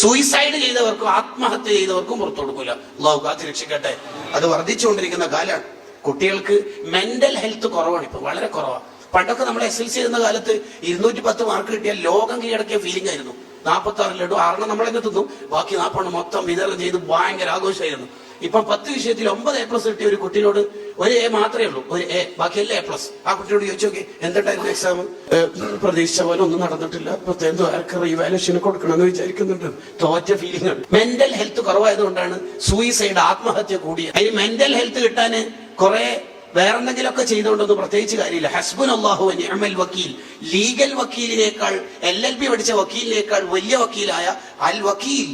Suicide ചെയ്തവർക്കും ആത്മഹത്യ ചെയ്തവർക്കും പുറത്തു കൊടുക്കൂല. അള്ളാഹു കാത്ത് രക്ഷിക്കട്ടെ. അത് വർദ്ധിച്ചുകൊണ്ടിരിക്കുന്ന കാലാണ്. കുട്ടികൾക്ക് മെന്റൽ ഹെൽത്ത് കുറവാണ്, ഇപ്പൊ വളരെ കുറവാണ്. പണ്ടൊക്കെ നമ്മൾ SLC എന്ന കാലത്ത് 210 മാർക്ക് കിട്ടിയാൽ ലോകം കീഴടക്കിയ ഫീലിംഗ് ആയിരുന്നു. 46 ലഡു 6 നമ്മൾ തന്നെ തിന്നും, ബാക്കി 40 മൊത്തം വിതരണം ചെയ്ത് ഭയങ്കര ആഘോഷമായിരുന്നു. ഇപ്പൊ 10 വിഷയത്തിൽ 9 A+ കിട്ടിയ ഒരു കുട്ടിയോട് ഒരു A മാത്രമേ ഉള്ളൂ, ഒരു A, ബാക്കി എല്ലാ A+. ആ കുട്ടിയോട് ചോദിച്ചു നോക്കി എന്തുണ്ടായിരുന്നു എക്സാം? പ്രതീക്ഷിച്ച പോലെ ഒന്നും നടന്നിട്ടില്ല, എന്തോ ആർക്കും റിവാലുവേഷന് കൊടുക്കണമെന്ന് വിചാരിക്കുന്നുണ്ട്. തോറ്റ ഫീലിംഗ് ആണ്. മെന്റൽ ഹെൽത്ത് കുറവായതുകൊണ്ടാണ് സൂയിസൈഡ്, ആത്മഹത്യ കൂടിയത്. അതിന് മെന്റൽ ഹെൽത്ത് കിട്ടാന് കുറെ വേറെന്തെങ്കിലുമൊക്കെ ചെയ്തുകൊണ്ടൊന്നും പ്രത്യേകിച്ച് കാര്യമില്ല. ഹസ്ബുനല്ലാഹു വ നിഅമൽ വക്കീൽ, ലീഗൽ വക്കീലിനേക്കാൾ LLB പഠിച്ച വക്കീലിനേക്കാൾ വലിയ വക്കീലായ അൽ വക്കീൽ,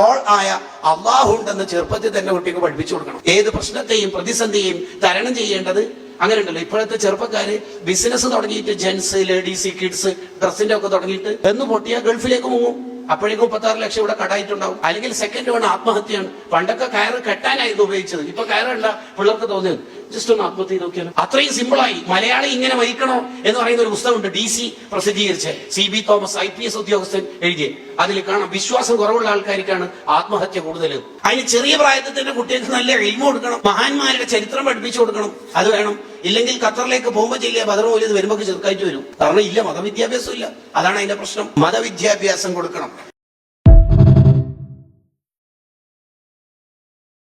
ഓൾ ആയ അള്ളാഹു ഉണ്ടെന്ന് ചെറുപ്പത്തിൽ തന്നെ കുട്ടിക്ക് പഠിപ്പിച്ചു കൊടുക്കണം. ഏത് പ്രശ്നത്തെയും പ്രതിസന്ധിയെയും തരണം ചെയ്യേണ്ടത് അങ്ങനെ ഉണ്ടല്ലോ. ഇപ്പോഴത്തെ ചെറുപ്പക്കാര് ബിസിനസ് തുടങ്ങിയിട്ട്, ജെൻസ്, ലേഡീസ്, കിഡ്സ്, ഡ്രസ്സിന്റെ ഒക്കെ തുടങ്ങിയിട്ട് എന്ന് പൊട്ടിയാൽ ഗൾഫിലേക്ക് മുങ്ങും. അപ്പോഴേക്കും 36 ലക്ഷം ഇവിടെ കടായിട്ടുണ്ടാവും. അല്ലെങ്കിൽ സെക്കൻഡ് വൺ ആത്മഹത്യയാണ്. പണ്ടൊക്കെ കയറ് കെട്ടാനായിരുന്നു ഉപയോഗിച്ചത്, ഇപ്പൊ കയറല്ല. പിള്ളേർക്ക് തോന്നിയത് ജസ്റ്റ് ഒന്ന് ആത്മഹത്യ നോക്കിയാലോ. അത്രയും സിമ്പിളായി. മലയാളി ഇങ്ങനെ മരിക്കണോ എന്ന് പറയുന്ന ഒരു പുസ്തകമുണ്ട്, DC പ്രസിദ്ധീകരിച്ച്, CB തോമസ് IPS ഉദ്യോഗസ്ഥൻ എഴുതിയ. അതിൽ കാണാം വിശ്വാസം കുറവുള്ള ആൾക്കാർക്കാണ് ആത്മഹത്യ കൂടുതൽ. അതിന് ചെറിയ പ്രായത്തിൽ തന്നെ കുട്ടികൾക്ക് നല്ല ഇൽമു കൊടുക്കണം, മഹാന്മാരുടെ ചരിത്രം പഠിപ്പിച്ചു കൊടുക്കണം. അത് വേണം. ഇല്ലെങ്കിൽ ഖത്തറിലേക്ക് പോകുമ്പോൾ ചെയ്യില്ല, ബദർ മൗലിദ് വരുമ്പോൾ ചെറുക്കായിട്ട് വരും. കാരണം ഇല്ല, മതവിദ്യാഭ്യാസം ഇല്ല. അതാണ് അതിന്റെ പ്രശ്നം. മതവിദ്യാഭ്യാസം കൊടുക്കണം.